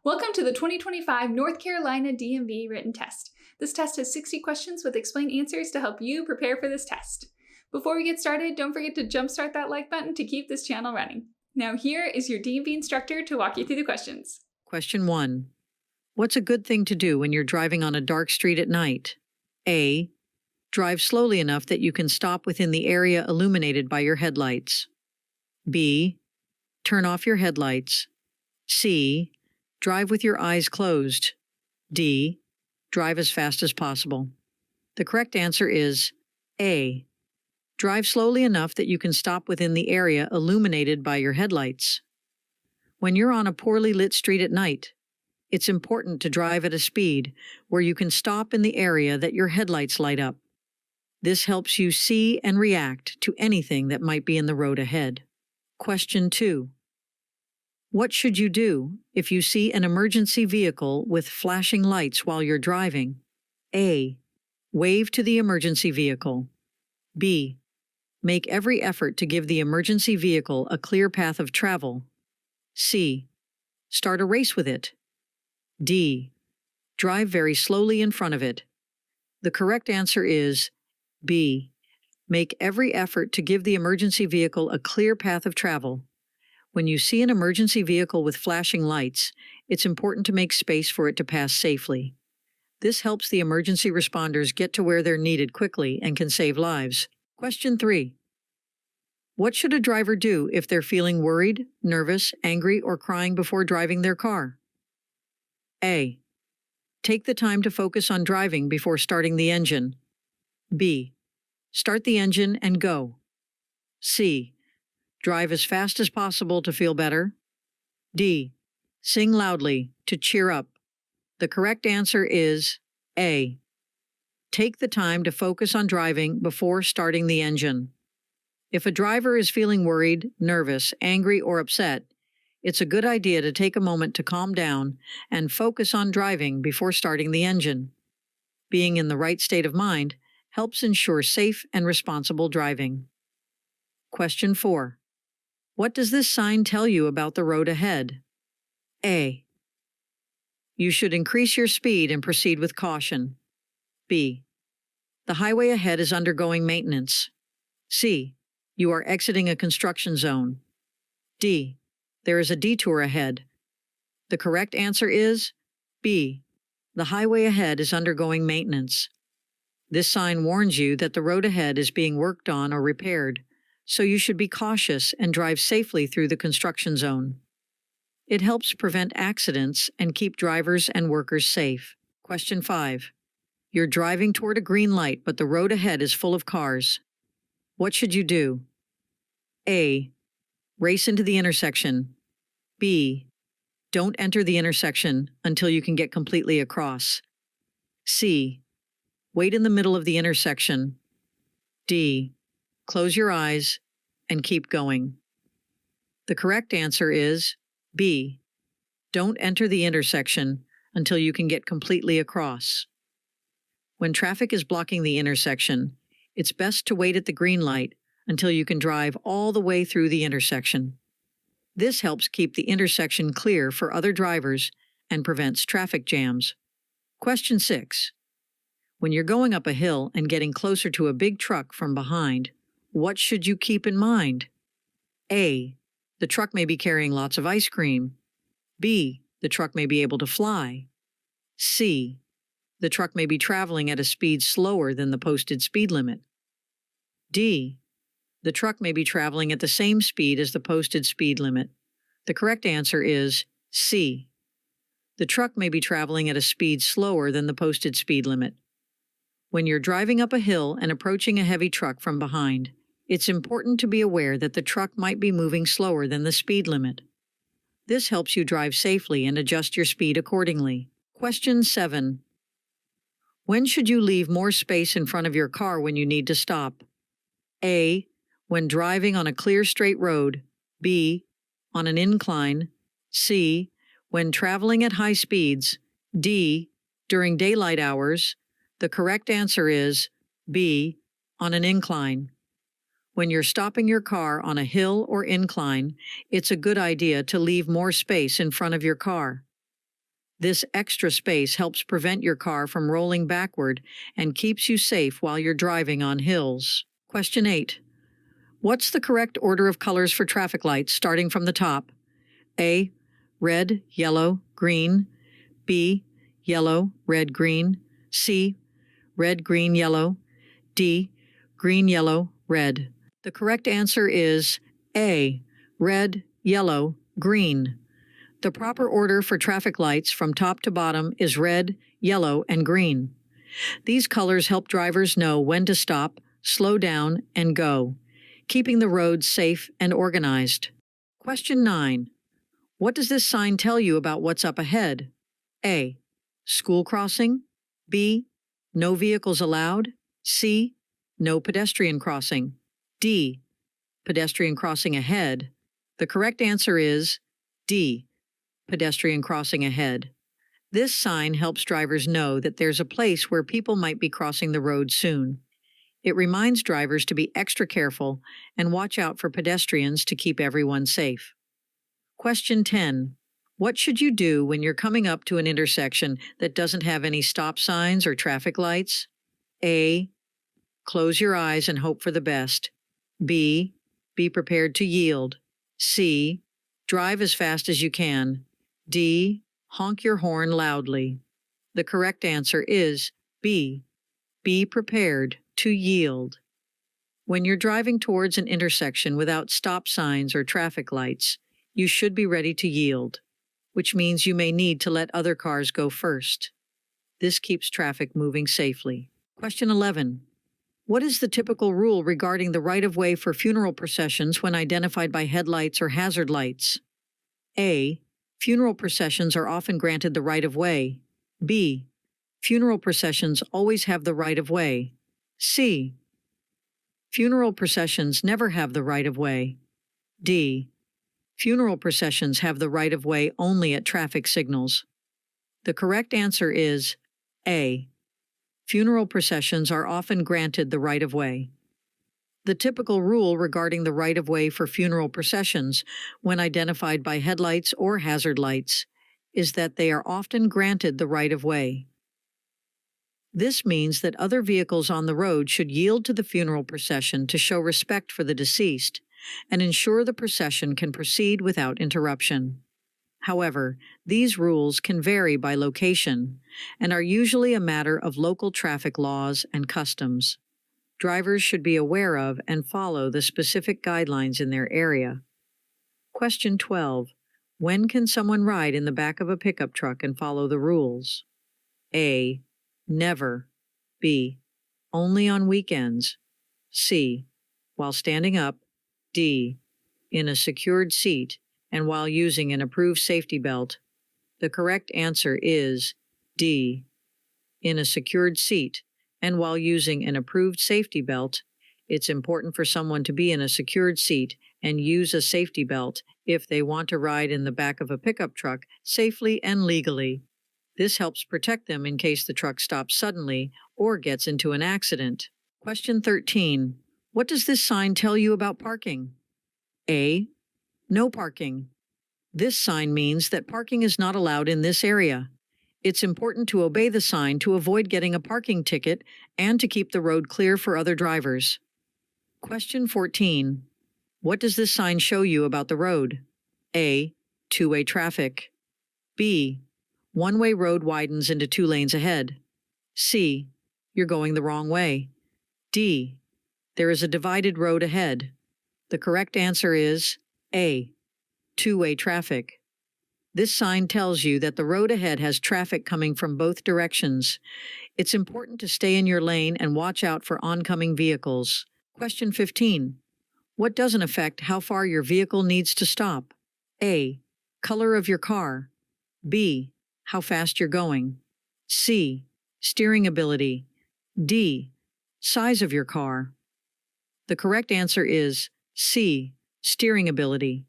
Welcome to the 2025 North Carolina DMV written test. This test has 60 questions with explained answers to help you prepare for this test. Before we get started, don't forget to jumpstart that like button to keep this channel running. Now here is your DMV instructor to walk you through the questions. Question 1. What's a good thing to do when you're driving on a dark street at night? A. Drive slowly enough that you can stop within the area illuminated by your headlights. B. Turn off your headlights. C. Drive with your eyes closed. D. Drive as fast as possible. The correct answer is A. Drive slowly enough that you can stop within the area illuminated by your headlights. When you're on a poorly lit street at night, it's important to drive at a speed where you can stop in the area that your headlights light up. This helps you see and react to anything that might be in the road ahead. Question 2. What should you do if you see an emergency vehicle with flashing lights while you're driving? A. Wave to the emergency vehicle. B. Make every effort to give the emergency vehicle a clear path of travel. C. Start a race with it. D. Drive very slowly in front of it. The correct answer is B. Make every effort to give the emergency vehicle a clear path of travel. When you see an emergency vehicle with flashing lights, it's important to make space for it to pass safely. This helps the emergency responders get to where they're needed quickly and can save lives. Question 3. What should a driver do if they're feeling worried, nervous, angry, or crying before driving their car? A. Take the time to focus on driving before starting the engine. B. Start the engine and go. C. Drive as fast as possible to feel better. D. Sing loudly to cheer up. The correct answer is A. Take the time to focus on driving before starting the engine. If a driver is feeling worried, nervous, angry, or upset, it's a good idea to take a moment to calm down and focus on driving before starting the engine. Being in the right state of mind helps ensure safe and responsible driving. Question 4. What does this sign tell you about the road ahead? A. You should increase your speed and proceed with caution. B. The highway ahead is undergoing maintenance. C. You are exiting a construction zone. D. There is a detour ahead. The correct answer is B. The highway ahead is undergoing maintenance. This sign warns you that the road ahead is being worked on or repaired, so you should be cautious and drive safely through the construction zone. It helps prevent accidents and keep drivers and workers safe. Question 5. You're driving toward a green light, but the road ahead is full of cars. What should you do? A. Race into the intersection. B. Don't enter the intersection until you can get completely across. C. Wait in the middle of the intersection. D. Close your eyes and keep going. The correct answer is B. Don't enter the intersection until you can get completely across. When traffic is blocking the intersection, it's best to wait at the green light until you can drive all the way through the intersection. This helps keep the intersection clear for other drivers and prevents traffic jams. Question 6. When you're going up a hill and getting closer to a big truck from behind, what should you keep in mind? A. The truck may be carrying lots of ice cream. B. The truck may be able to fly. C. The truck may be traveling at a speed slower than the posted speed limit. D. The truck may be traveling at the same speed as the posted speed limit. The correct answer is C. The truck may be traveling at a speed slower than the posted speed limit. When you're driving up a hill and approaching a heavy truck from behind, it's important to be aware that the truck might be moving slower than the speed limit. This helps you drive safely and adjust your speed accordingly. Question 7. When should you leave more space in front of your car when you need to stop? A. When driving on a clear straight road. B. On an incline. C. When traveling at high speeds. D. During daylight hours. The correct answer is B. On an incline. When you're stopping your car on a hill or incline, it's a good idea to leave more space in front of your car. This extra space helps prevent your car from rolling backward and keeps you safe while you're driving on hills. Question 8. What's the correct order of colors for traffic lights starting from the top? A. Red, yellow, green. B. Yellow, red, green. C. Red, green, yellow. D. Green, yellow, red. The correct answer is A. Red, yellow, green. The proper order for traffic lights from top to bottom is red, yellow, and green. These colors help drivers know when to stop, slow down, and go, keeping the roads safe and organized. Question 9. What does this sign tell you about what's up ahead? A. School crossing. B. No vehicles allowed. C. No pedestrian crossing. D. Pedestrian crossing ahead. The correct answer is D. Pedestrian crossing ahead. This sign helps drivers know that there's a place where people might be crossing the road soon. It reminds drivers to be extra careful and watch out for pedestrians to keep everyone safe. Question 10. What should you do when you're coming up to an intersection that doesn't have any stop signs or traffic lights? A. Close your eyes and hope for the best. B. Be prepared to yield. C. Drive as fast as you can. D. Honk your horn loudly. The correct answer is B. Be prepared to yield. When you're driving towards an intersection without stop signs or traffic lights, you should be ready to yield, which means you may need to let other cars go first. This keeps traffic moving safely. Question 11. What is the typical rule regarding the right-of-way for funeral processions when identified by headlights or hazard lights? A. Funeral processions are often granted the right-of-way. B. Funeral processions always have the right-of-way. C. Funeral processions never have the right-of-way. D. Funeral processions have the right-of-way only at traffic signals. The correct answer is A. Funeral processions are often granted the right-of-way. The typical rule regarding the right-of-way for funeral processions, when identified by headlights or hazard lights, is that they are often granted the right-of-way. This means that other vehicles on the road should yield to the funeral procession to show respect for the deceased and ensure the procession can proceed without interruption. However, these rules can vary by location and are usually a matter of local traffic laws and customs. Drivers should be aware of and follow the specific guidelines in their area. Question 12. When can someone ride in the back of a pickup truck and follow the rules? A. Never. B. Only on weekends. C. While standing up. D. In a secured seat and while using an approved safety belt. The correct answer is D. In a secured seat and while using an approved safety belt. It's important for someone to be in a secured seat and use a safety belt if they want to ride in the back of a pickup truck safely and legally. This helps protect them in case the truck stops suddenly or gets into an accident. Question 13. What does this sign tell you about parking? A. No parking. This sign means that parking is not allowed in this area. It's important to obey the sign to avoid getting a parking ticket and to keep the road clear for other drivers. Question 14. What does this sign show you about the road? A. Two-way traffic. B. One-way road widens into 2 lanes ahead. C. You're going the wrong way. D. There is a divided road ahead. The correct answer is A. Two-way traffic. This sign tells you that the road ahead has traffic coming from both directions. It's important to stay in your lane and watch out for oncoming vehicles. Question 15. What doesn't affect how far your vehicle needs to stop? A. Color of your car. B. How fast you're going. C. Steering ability. D. Size of your car. The correct answer is C. Steering ability.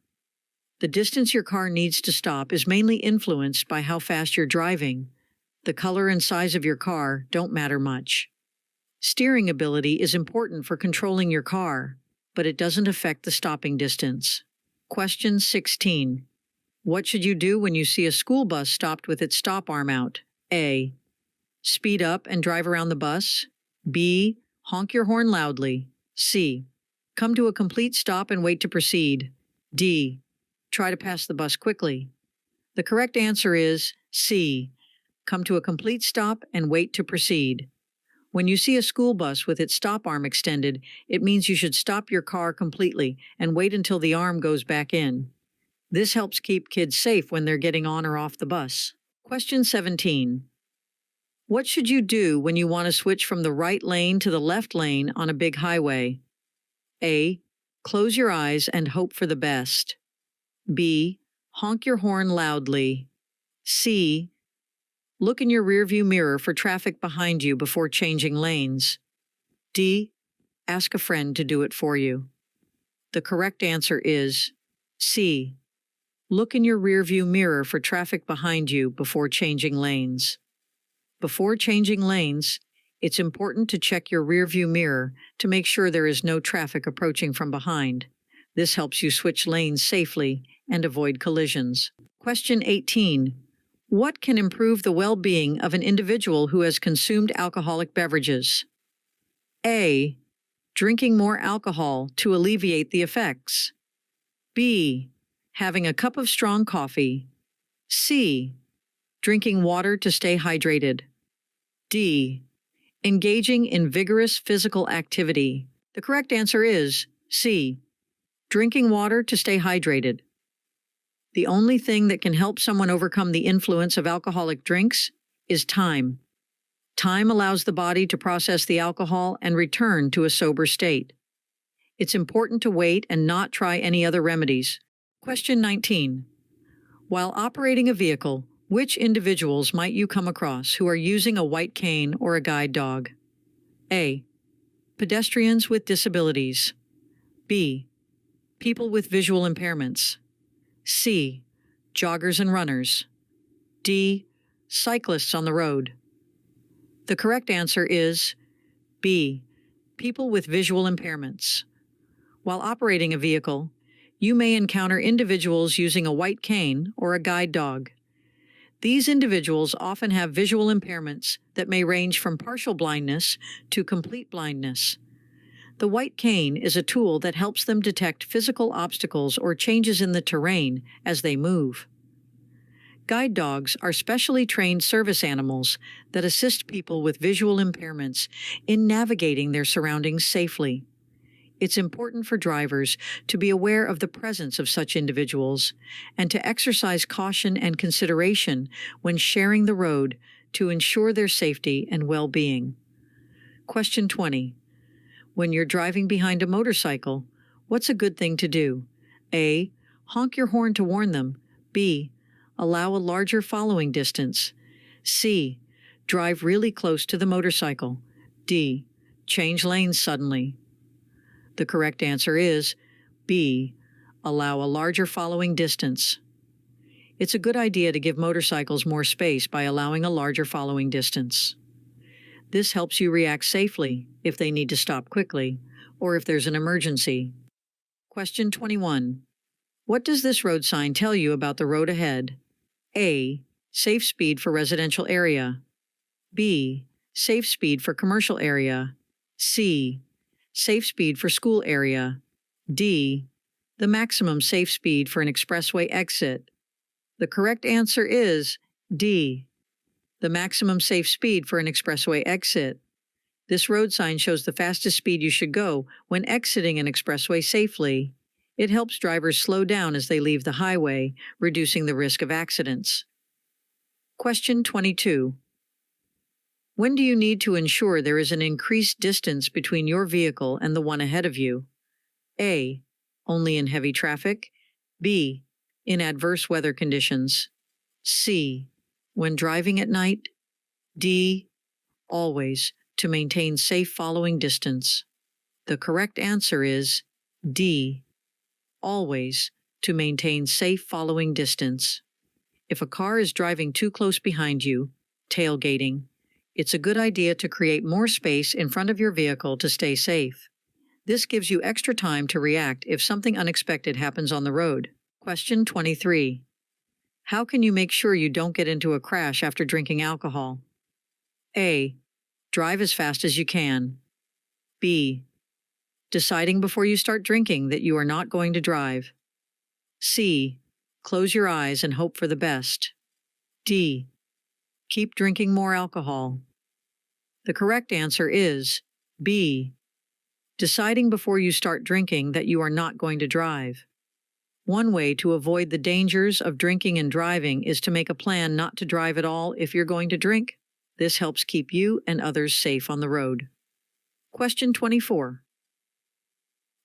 The distance your car needs to stop is mainly influenced by how fast you're driving. The color and size of your car don't matter much. Steering ability is important for controlling your car, but it doesn't affect the stopping distance. Question 16. What should you do when you see a school bus stopped with its stop arm out? A. Speed up and drive around the bus. B. Honk your horn loudly. C. Come to a complete stop and wait to proceed. D. Try to pass the bus quickly. The correct answer is C. Come to a complete stop and wait to proceed. When you see a school bus with its stop arm extended, it means you should stop your car completely and wait until the arm goes back in. This helps keep kids safe when they're getting on or off the bus. Question 17. What should you do when you want to switch from the right lane to the left lane on a big highway? A. Close your eyes and hope for the best. B. Honk your horn loudly. C. Look in your rearview mirror for traffic behind you before changing lanes. D. Ask a friend to do it for you. The correct answer is C. Look in your rearview mirror for traffic behind you before changing lanes. Before changing lanes, it's important to check your rearview mirror to make sure there is no traffic approaching from behind. This helps you switch lanes safely and avoid collisions. Question 18. What can improve the well-being of an individual who has consumed alcoholic beverages? A. Drinking more alcohol to alleviate the effects. B. Having a cup of strong coffee. C. Drinking water to stay hydrated. D. Engaging in vigorous physical activity. The correct answer is C. Drinking water to stay hydrated. The only thing that can help someone overcome the influence of alcoholic drinks is time. Time allows the body to process the alcohol and return to a sober state. It's important to wait and not try any other remedies. Question 19. While operating a vehicle, which individuals might you come across who are using a white cane or a guide dog? A. Pedestrians with disabilities. B. People with visual impairments. C. Joggers and runners. D. Cyclists on the road. The correct answer is B. People with visual impairments. While operating a vehicle, you may encounter individuals using a white cane or a guide dog. These individuals often have visual impairments that may range from partial blindness to complete blindness. The white cane is a tool that helps them detect physical obstacles or changes in the terrain as they move. Guide dogs are specially trained service animals that assist people with visual impairments in navigating their surroundings safely. It's important for drivers to be aware of the presence of such individuals and to exercise caution and consideration when sharing the road to ensure their safety and well-being. Question 20. When you're driving behind a motorcycle, what's a good thing to do? A. Honk your horn to warn them. B. Allow a larger following distance. C. Drive really close to the motorcycle. D. Change lanes suddenly. The correct answer is B. Allow a larger following distance. It's a good idea to give motorcycles more space by allowing a larger following distance. This helps you react safely if they need to stop quickly or if there's an emergency. Question 21. What does this road sign tell you about the road ahead? A. Safe speed for residential area. B. Safe speed for commercial area. C. Safe speed for school area. D. The maximum safe speed for an expressway exit. The correct answer is D. The maximum safe speed for an expressway exit. This road sign shows the fastest speed you should go when exiting an expressway safely. It helps drivers slow down as they leave the highway, reducing the risk of accidents. Question 22. When do you need to ensure there is an increased distance between your vehicle and the one ahead of you? A. Only in heavy traffic. B. In adverse weather conditions. C. When driving at night. D. Always, to maintain safe following distance. The correct answer is D. Always, to maintain safe following distance. If a car is driving too close behind you, tailgating, it's a good idea to create more space in front of your vehicle to stay safe. This gives you extra time to react if something unexpected happens on the road. Question 23. How can you make sure you don't get into a crash after drinking alcohol? A. Drive as fast as you can. B. Deciding before you start drinking that you are not going to drive. C. Close your eyes and hope for the best. D. Keep drinking more alcohol. The correct answer is B. Deciding before you start drinking that you are not going to drive. One way to avoid the dangers of drinking and driving is to make a plan not to drive at all if you're going to drink. This helps keep you and others safe on the road. Question 24.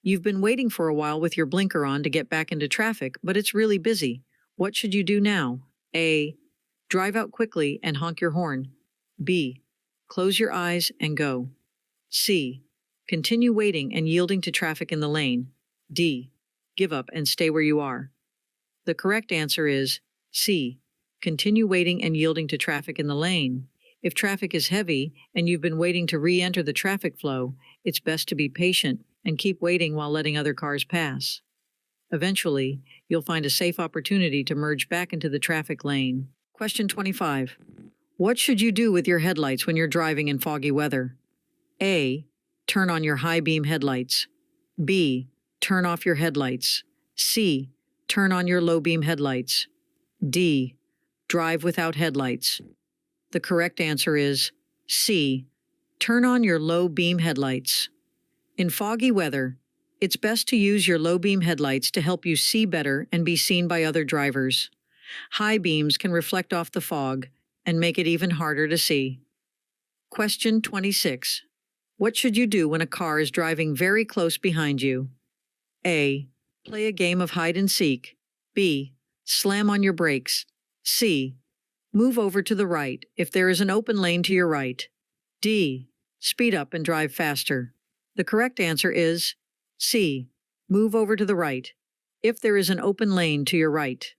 You've been waiting for a while with your blinker on to get back into traffic, but it's really busy. What should you do now? A. Drive out quickly and honk your horn. B. Close your eyes and go. C. Continue waiting and yielding to traffic in the lane. D. Give up and stay where you are. The correct answer is C. Continue waiting and yielding to traffic in the lane. If traffic is heavy and you've been waiting to re-enter the traffic flow, it's best to be patient and keep waiting while letting other cars pass. Eventually, you'll find a safe opportunity to merge back into the traffic lane. Question 25. What should you do with your headlights when you're driving in foggy weather? A. Turn on your high beam headlights. B. Turn off your headlights. C. Turn on your low beam headlights. D. Drive without headlights. The correct answer is C. Turn on your low beam headlights. In foggy weather, it's best to use your low beam headlights to help you see better and be seen by other drivers. High beams can reflect off the fog and make it even harder to see. Question 26. What should you do when a car is driving very close behind you? A. Play a game of hide and seek. B. Slam on your brakes. C. Move over to the right if there is an open lane to your right. D. Speed up and drive faster. The correct answer is C. Move over to the right if there is an open lane to your right.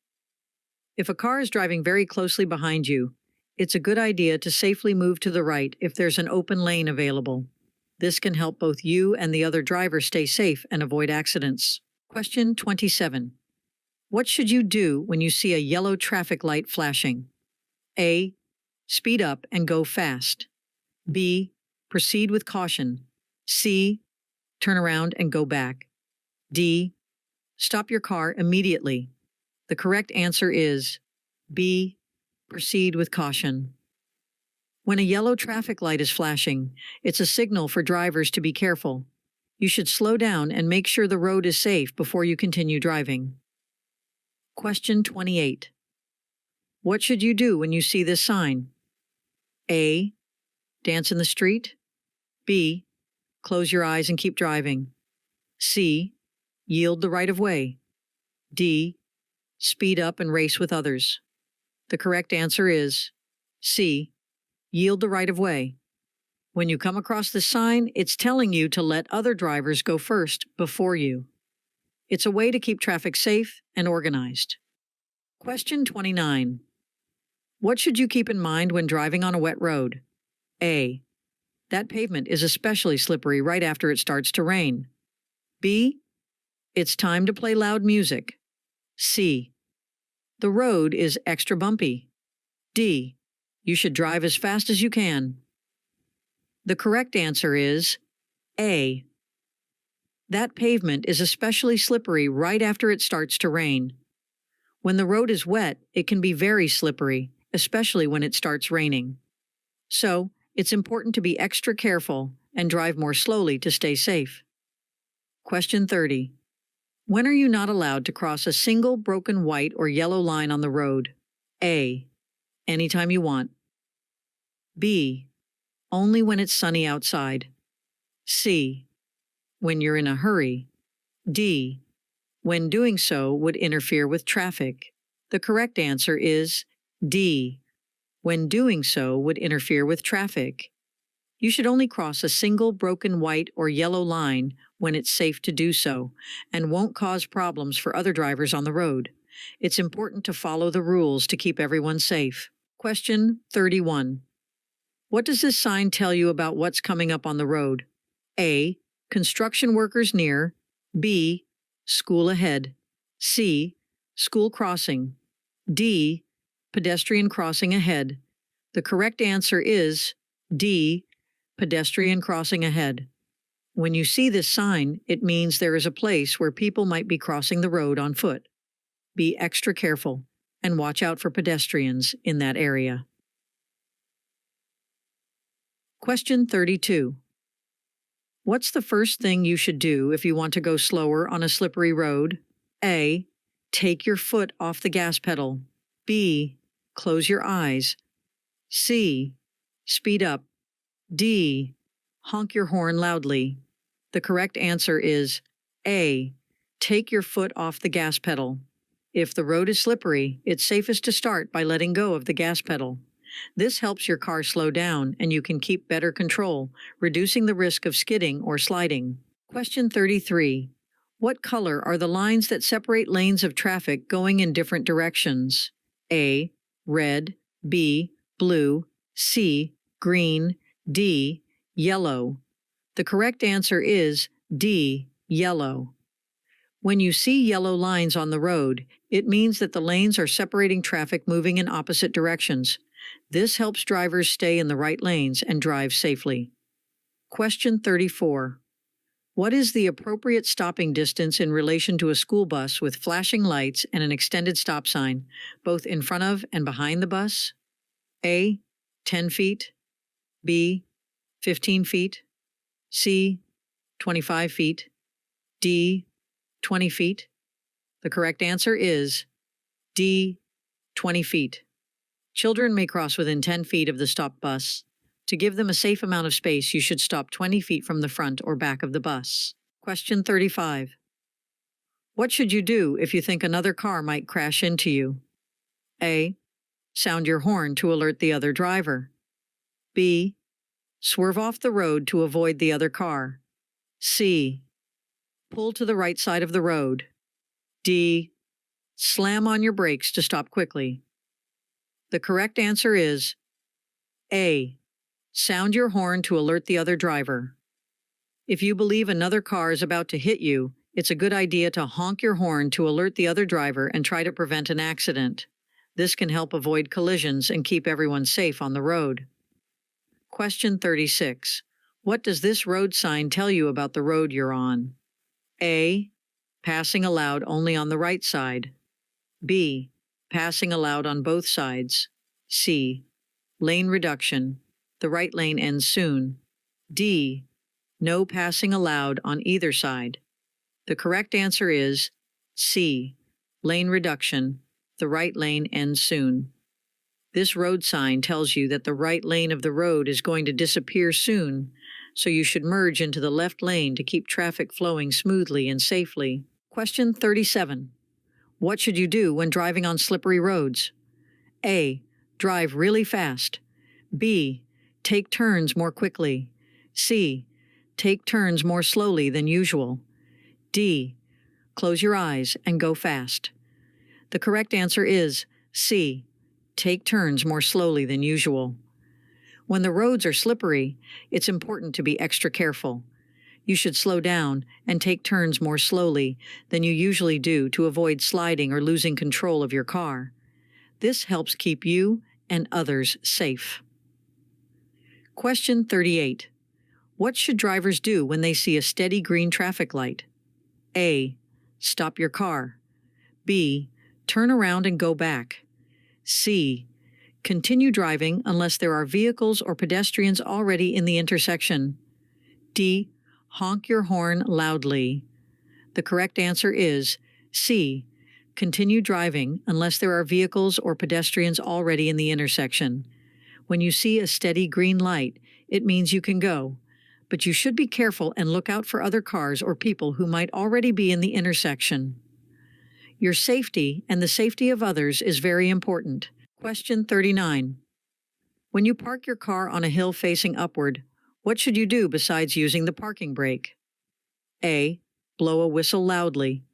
If a car is driving very closely behind you, it's a good idea to safely move to the right if there's an open lane available. This can help both you and the other driver stay safe and avoid accidents. Question 27. What should you do when you see a yellow traffic light flashing? A. Speed up and go fast. B. Proceed with caution. C. Turn around and go back. D. Stop your car immediately. The correct answer is B. Proceed with caution. When a yellow traffic light is flashing, it's a signal for drivers to be careful. You should slow down and make sure the road is safe before you continue driving. Question 28. What should you do when you see this sign? A. Dance in the street. B. Close your eyes and keep driving. C. Yield the right of way. D. Speed up and race with others. The correct answer is C. Yield the right of way. When you come across the sign, it's telling you to let other drivers go first before you. It's a way to keep traffic safe and organized. Question 29. What should you keep in mind when driving on a wet road? A. That pavement is especially slippery right after it starts to rain. B. It's time to play loud music. C. The road is extra bumpy. D. You should drive as fast as you can. The correct answer is A. That pavement is especially slippery right after it starts to rain. When the road is wet, it can be very slippery, especially when it starts raining. So, it's important to be extra careful and drive more slowly to stay safe. Question 30. When are you not allowed to cross a single broken white or yellow line on the road? A. Anytime you want. B. Only when it's sunny outside. C. When you're in a hurry. D. When doing so would interfere with traffic. The correct answer is D. When doing so would interfere with traffic. You should only cross a single broken white or yellow line when it's safe to do so and won't cause problems for other drivers on the road. It's important to follow the rules to keep everyone safe. Question 31. What does this sign tell you about what's coming up on the road? A. Construction workers near. B. School ahead. C. School crossing. D. pedestrian crossing ahead. The correct answer is D, pedestrian crossing ahead. When you see this sign, it means there is a place where people might be crossing the road on foot. Be extra careful and watch out for pedestrians in that area. Question 32. What's the first thing you should do if you want to go slower on a slippery road? A. Take your foot off the gas pedal. B. Close your eyes. C. Speed up. D. Honk your horn loudly. The correct answer is A. Take your foot off the gas pedal. If the road is slippery, it's safest to start by letting go of the gas pedal. This helps your car slow down and you can keep better control, reducing the risk of skidding or sliding. Question 33. What color are the lines that separate lanes of traffic going in different directions? A. Red. B. Blue. C. Green. D. Yellow. The correct answer is D. Yellow. When you see yellow lines on the road, it means that the lanes are separating traffic moving in opposite directions. This helps drivers stay in the right lanes and drive safely. Question 34. What is the appropriate stopping distance in relation to a school bus with flashing lights and an extended stop sign, both in front of and behind the bus? A. 10 feet. B. 15 feet. C. 25 feet. D. 20 feet. The correct answer is D. 20 feet. Children may cross within 10 feet of the stopped bus. To give them a safe amount of space, you should stop 20 feet from the front or back of the bus. Question 35. What should you do if you think another car might crash into you? A. Sound your horn to alert the other driver. B. Swerve off the road to avoid the other car. C. Pull to the right side of the road. D. Slam on your brakes to stop quickly. The correct answer is A. Sound your horn to alert the other driver. If you believe another car is about to hit you, it's a good idea to honk your horn to alert the other driver and try to prevent an accident. This can help avoid collisions and keep everyone safe on the road. Question 36. What does this road sign tell you about the road you're on? A. Passing allowed only on the right side. B. Passing allowed on both sides. C. Lane reduction. The right lane ends soon. D. No passing allowed on either side. The correct answer is C. Lane reduction. The right lane ends soon. This road sign tells you that the right lane of the road is going to disappear soon, so you should merge into the left lane to keep traffic flowing smoothly and safely. Question 37. What should you do when driving on slippery roads? A. Drive really fast. B. Take turns more quickly. C. Take turns more slowly than usual. D. Close your eyes and go fast. The correct answer is C. Take turns more slowly than usual. When the roads are slippery, it's important to be extra careful. You should slow down and take turns more slowly than you usually do to avoid sliding or losing control of your car. This helps keep you and others safe. Question 38. What should drivers do when they see a steady green traffic light? A. Stop your car. B. Turn around and go back. C. Continue driving unless there are vehicles or pedestrians already in the intersection. D. Honk your horn loudly. The correct answer is C. Continue driving unless there are vehicles or pedestrians already in the intersection. When you see a steady green light, it means you can go, but you should be careful and look out for other cars or people who might already be in the intersection. Your safety and the safety of others is very important. Question 39. When you park your car on a hill facing upward, what should you do besides using the parking brake? A. Blow a whistle loudly.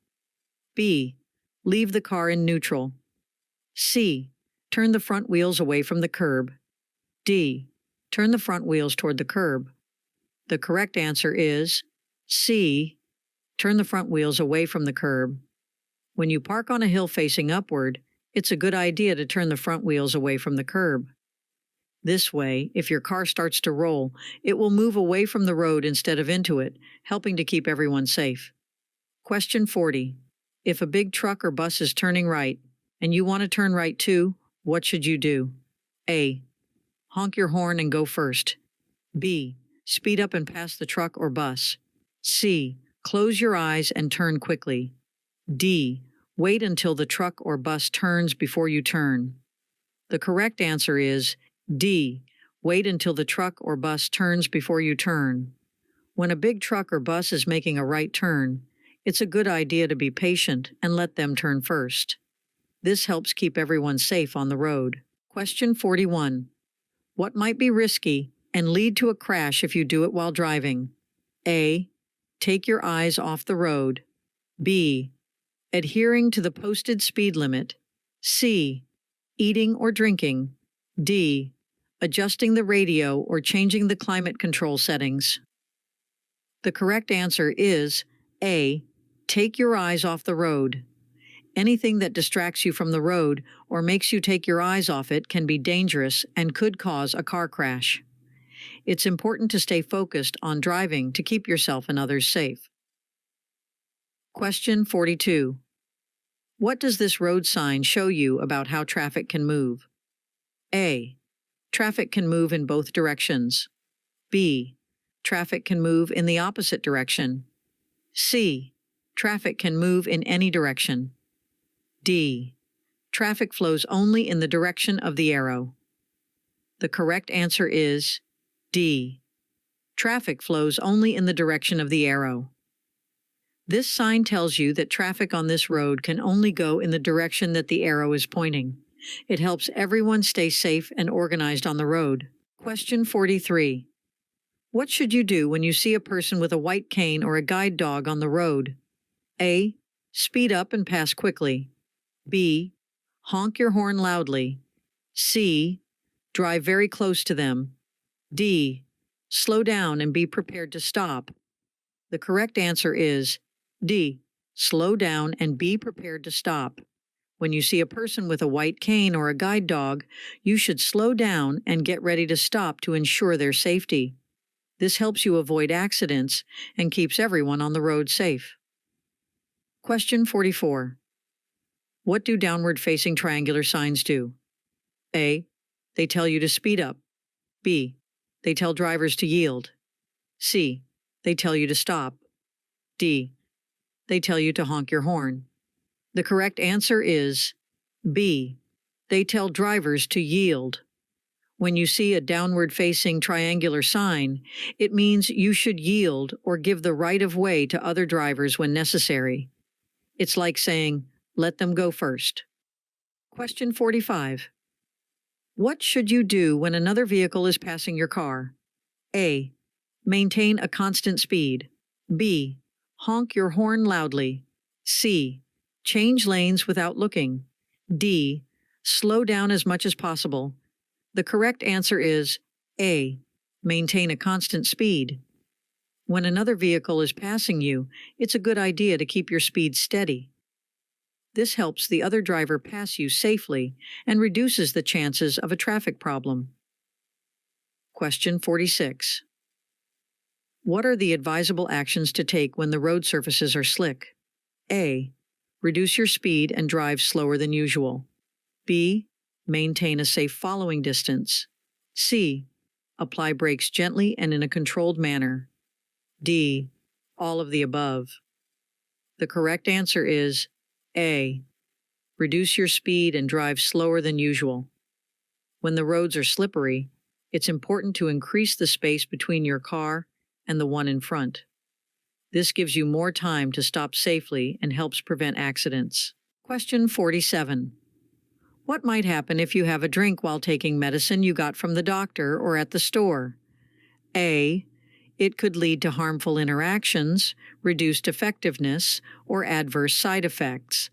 B. Leave the car in neutral. C. Turn the front wheels away from the curb. D. Turn the front wheels toward the curb. The correct answer is C. Turn the front wheels away from the curb. When you park on a hill facing upward, It's a good idea to turn the front wheels away from the curb. This way, if your car starts to roll, it will move away from the road instead of into it, helping to keep everyone safe. Question 40. If a big truck or bus is turning right, and you want to turn right too, what should you do? A. Honk your horn and go first. B. Speed up and pass the truck or bus. C. Close your eyes and turn quickly. D. Wait until the truck or bus turns before you turn. The correct answer is D. Wait until the truck or bus turns before you turn. When a big truck or bus is making a right turn, it's a good idea to be patient and let them turn first. This helps keep everyone safe on the road. Question 41. What might be risky and lead to a crash if you do it while driving? A. Take your eyes off the road. B. Adhering to the posted speed limit. C. Eating or drinking. D. Adjusting the radio or changing the climate control settings. The correct answer is A. Take your eyes off the road. Anything that distracts you from the road or makes you take your eyes off it can be dangerous and could cause a car crash. It's important to stay focused on driving to keep yourself and others safe. Question 42. What does this road sign show you about how traffic can move? A. Traffic can move in both directions. B. Traffic can move in the opposite direction. C. Traffic can move in any direction. D. Traffic flows only in the direction of the arrow. The correct answer is D. Traffic flows only in the direction of the arrow. This sign tells you that traffic on this road can only go in the direction that the arrow is pointing. It helps everyone stay safe and organized on the road. Question 43. What should you do when you see a person with a white cane or a guide dog on the road? A. Speed up and pass quickly. B. Honk your horn loudly. C. Drive very close to them. D. Slow down and be prepared to stop. The correct answer is D. Slow down and be prepared to stop. When you see a person with a white cane or a guide dog, you should slow down and get ready to stop to ensure their safety. This helps you avoid accidents and keeps everyone on the road safe. Question 44. What do downward-facing triangular signs do? A. They tell you to speed up. B. They tell drivers to yield. C. They tell you to stop. D. They tell you to honk your horn. The correct answer is B. They tell drivers to yield. When you see a downward-facing triangular sign, it means you should yield or give the right of way to other drivers when necessary. It's like saying, let them go first. Question 45. What should you do when another vehicle is passing your car? A. Maintain a constant speed. B. Honk your horn loudly. C. Change lanes without looking. D. Slow down as much as possible. The correct answer is A. Maintain a constant speed. When another vehicle is passing you, it's a good idea to keep your speed steady. This helps the other driver pass you safely and reduces the chances of a traffic problem. Question 46. What are the advisable actions to take when the road surfaces are slick? A. Reduce your speed and drive slower than usual. B. Maintain a safe following distance. C. Apply brakes gently and in a controlled manner. D. All of the above. The correct answer is A. Reduce your speed and drive slower than usual. When the roads are slippery, it's important to increase the space between your car and the one in front. This gives you more time to stop safely and helps prevent accidents. Question 47. What might happen if you have a drink while taking medicine you got from the doctor or at the store? A. It could lead to harmful interactions, reduced effectiveness, or adverse side effects.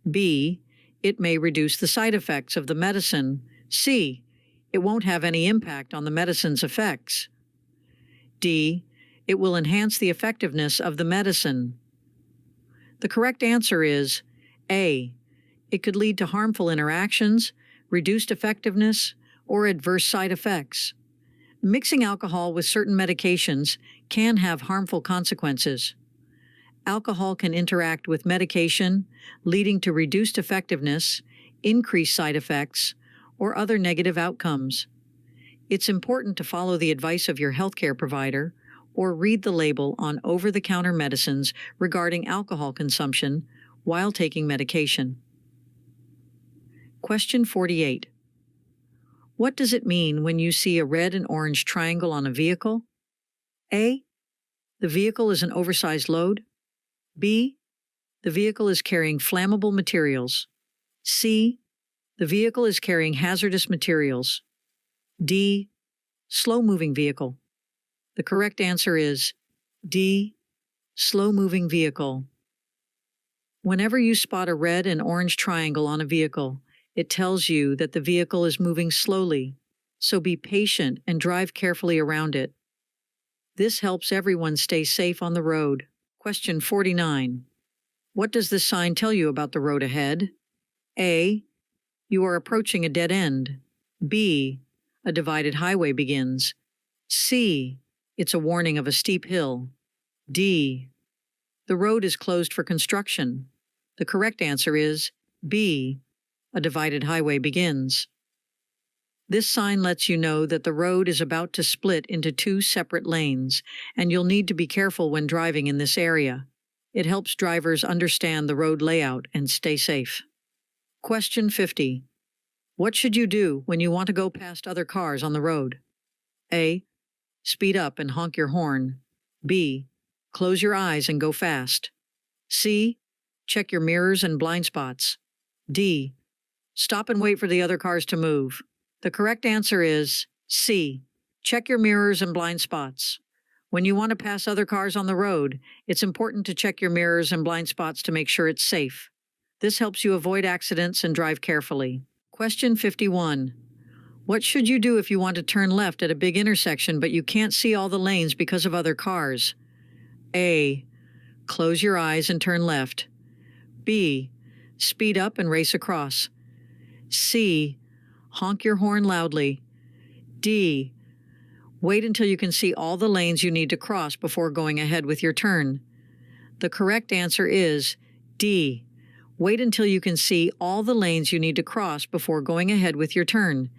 B. It may reduce the side effects of the medicine. C. It won't have any impact on the medicine's effects. D. It will enhance the effectiveness of the medicine. The correct answer is A. It could lead to harmful interactions, reduced effectiveness, or adverse side effects. Mixing alcohol with certain medications can have harmful consequences. Alcohol can interact with medication, leading to reduced effectiveness, increased side effects, or other negative outcomes. It's important to follow the advice of your healthcare provider or read the label on over-the-counter medicines regarding alcohol consumption while taking medication. Question 48. What does it mean when you see a red and orange triangle on a vehicle? A. The vehicle is an oversized load. B. The vehicle is carrying flammable materials. C. The vehicle is carrying hazardous materials. D. Slow-moving vehicle. The correct answer is D. Slow-moving vehicle. Whenever you spot a red and orange triangle on a vehicle, it tells you that the vehicle is moving slowly, so be patient and drive carefully around it. This helps everyone stay safe on the road. Question 49. What does this sign tell you about the road ahead? A. You are approaching a dead end. B. A divided highway begins. C. It's a warning of a steep hill. D. The road is closed for construction. The correct answer is B. A divided highway begins. This sign lets you know that the road is about to split into two separate lanes, and you'll need to be careful when driving in this area. It helps drivers understand the road layout and stay safe. Question 50. What should you do when you want to go past other cars on the road? A. Speed up and honk your horn. B. Close your eyes and go fast. C. Check your mirrors and blind spots. D. Stop and wait for the other cars to move. The correct answer is C. Check your mirrors and blind spots. When you want to pass other cars on the road, it's important to check your mirrors and blind spots to make sure it's safe. This helps you avoid accidents and drive carefully. Question 51. What should you do if you want to turn left at a big intersection but you can't see all the lanes because of other cars? A. Close your eyes and turn left. B. Speed up and race across. C. Honk your horn loudly. D. Wait until you can see all the lanes you need to cross before going ahead with your turn. The correct answer is D. Wait until you can see all the lanes you need to cross before going ahead with your turn.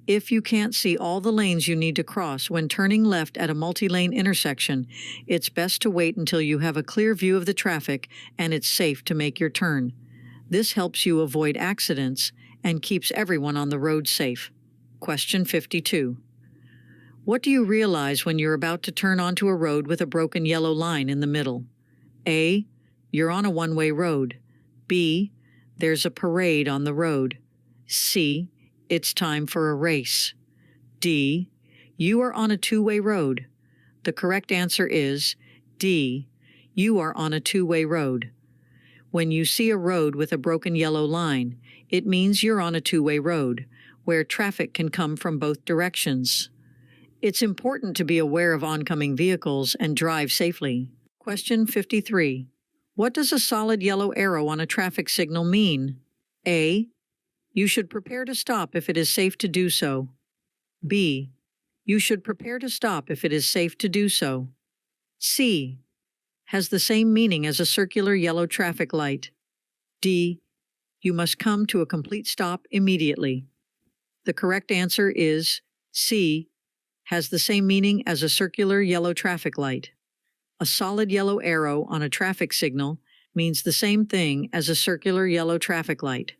If you can't see all the lanes you need to cross when turning left at a multi-lane intersection, it's best to wait until you have a clear view of the traffic and it's safe to make your turn. This helps you avoid accidents and keeps everyone on the road safe. Question 52. What do you realize when you're about to turn onto a road with a broken yellow line in the middle? A. You're on a one-way road. B. There's a parade on the road. C. It's time for a race. D. You are on a two-way road. The correct answer is D. You are on a two-way road. When you see a road with a broken yellow line, it means you're on a two-way road, where traffic can come from both directions. It's important to be aware of oncoming vehicles and drive safely. Question 53. What does a solid yellow arrow on a traffic signal mean? A. You should prepare to stop if it is safe to do so. B. You should prepare to stop if it is safe to do so. C. Has the same meaning as a circular yellow traffic light. D. You must come to a complete stop immediately. The correct answer is C. Has the same meaning as a circular yellow traffic light. A solid yellow arrow on a traffic signal means the same thing as a circular yellow traffic light.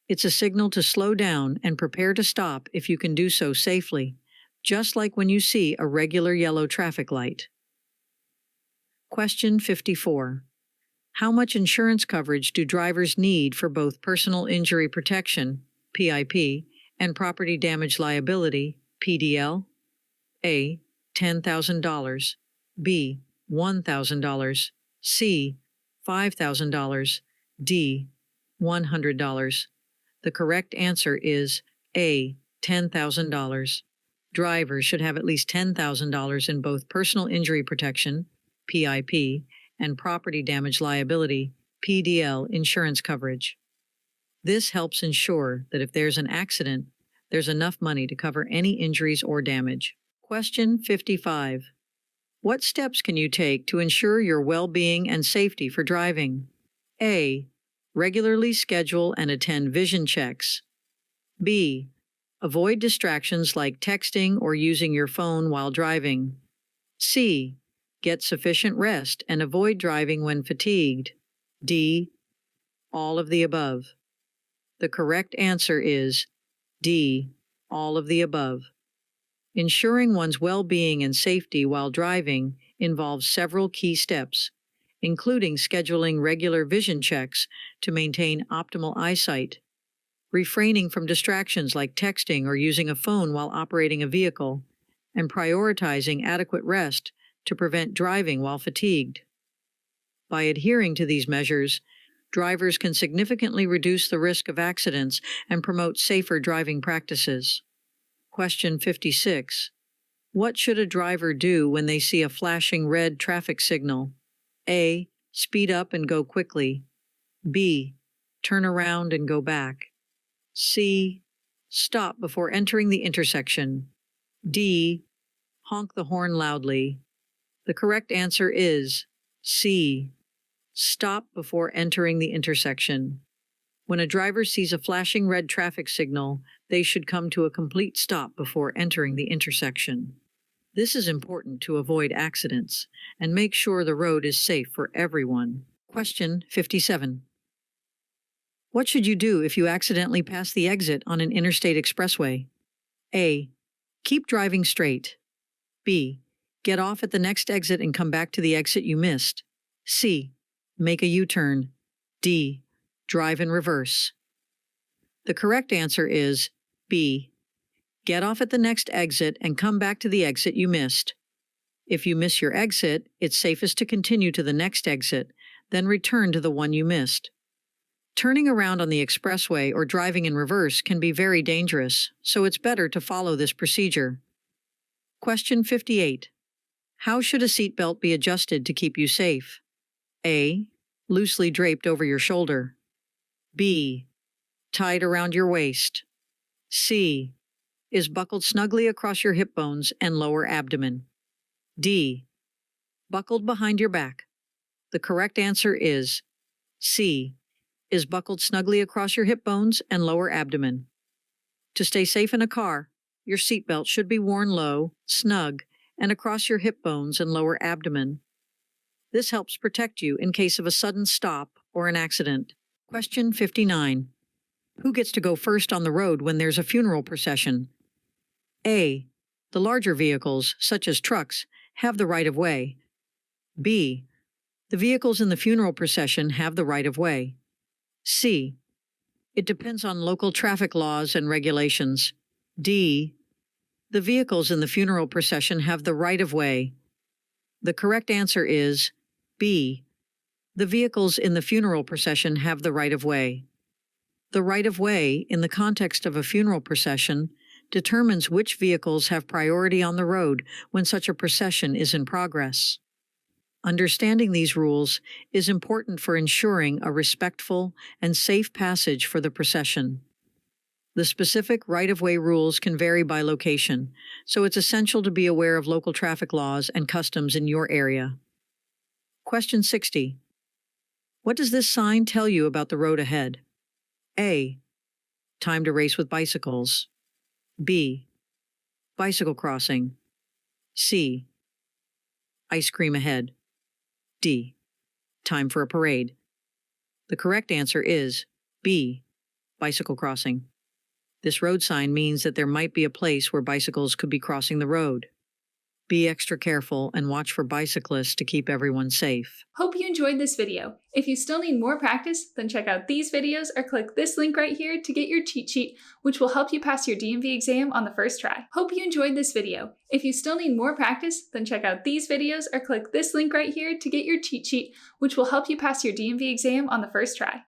It's a signal to slow down and prepare to stop if you can do so safely, just like when you see a regular yellow traffic light. Question 54. How much insurance coverage do drivers need for both personal injury protection, PIP, and property damage liability, PDL? A. $10,000. B. $1,000. C. $5,000. D. $100. The correct answer is A. $10,000. Drivers should have at least $10,000 in both personal injury protection, PIP, and property damage liability, PDL, insurance coverage. This helps ensure that if there's an accident, there's enough money to cover any injuries or damage. Question 55. What steps can you take to ensure your well-being and safety for driving? A. Regularly schedule and attend vision checks. B. Avoid distractions like texting or using your phone while driving. C. Get sufficient rest and avoid driving when fatigued. D. All of the above. The correct answer is D. All of the above. Ensuring one's well-being and safety while driving involves several key steps, including scheduling regular vision checks to maintain optimal eyesight, refraining from distractions like texting or using a phone while operating a vehicle, and prioritizing adequate rest to prevent driving while fatigued. By adhering to these measures, drivers can significantly reduce the risk of accidents and promote safer driving practices. Question 56. What should a driver do when they see a flashing red traffic signal? A. Speed up and go quickly. B. Turn around and go back. C. Stop before entering the intersection. D. Honk the horn loudly. The correct answer is C. Stop before entering the intersection. When a driver sees a flashing red traffic signal, they should come to a complete stop before entering the intersection. This is important to avoid accidents and make sure the road is safe for everyone. Question 57. What should you do if you accidentally pass the exit on an interstate expressway? A. Keep driving straight. B. Get off at the next exit and come back to the exit you missed. C. Make a U-turn. D. Drive in reverse. The correct answer is B. Get off at the next exit and come back to the exit you missed. If you miss your exit, it's safest to continue to the next exit, then return to the one you missed. Turning around on the expressway or driving in reverse can be very dangerous, so it's better to follow this procedure. Question 58. How should a seatbelt be adjusted to keep you safe? A. Loosely draped over your shoulder. B. Tied around your waist. C. Is buckled snugly across your hip bones and lower abdomen. D. Buckled behind your back. The correct answer is C. Is buckled snugly across your hip bones and lower abdomen. To stay safe in a car, your seatbelt should be worn low, snug, and across your hip bones and lower abdomen. This helps protect you in case of a sudden stop or an accident. Question 59. Who gets to go first on the road when there's a funeral procession? A. The larger vehicles, such as trucks, have the right of way. B. The vehicles in the funeral procession have the right of way. C. It depends on local traffic laws and regulations. D. The vehicles in the funeral procession have the right of way. The correct answer is B. The vehicles in the funeral procession have the right of way. The right of way, in the context of a funeral procession, determines which vehicles have priority on the road when such a procession is in progress. Understanding these rules is important for ensuring a respectful and safe passage for the procession. The specific right-of-way rules can vary by location, so it's essential to be aware of local traffic laws and customs in your area. Question 60. What does this sign tell you about the road ahead? A. Time to race with bicycles. B. Bicycle crossing. C. Ice cream ahead. D. Time for a parade. The correct answer is B. Bicycle crossing. This road sign means that there might be a place where bicycles could be crossing the road. Be extra careful and watch for bicyclists to keep everyone safe. Hope you enjoyed this video. If you still need more practice, then check out these videos or click this link right here to get your cheat sheet, which will help you pass your DMV exam on the first try. Hope you enjoyed this video. If you still need more practice, then check out these videos or click this link right here to get your cheat sheet, which will help you pass your DMV exam on the first try.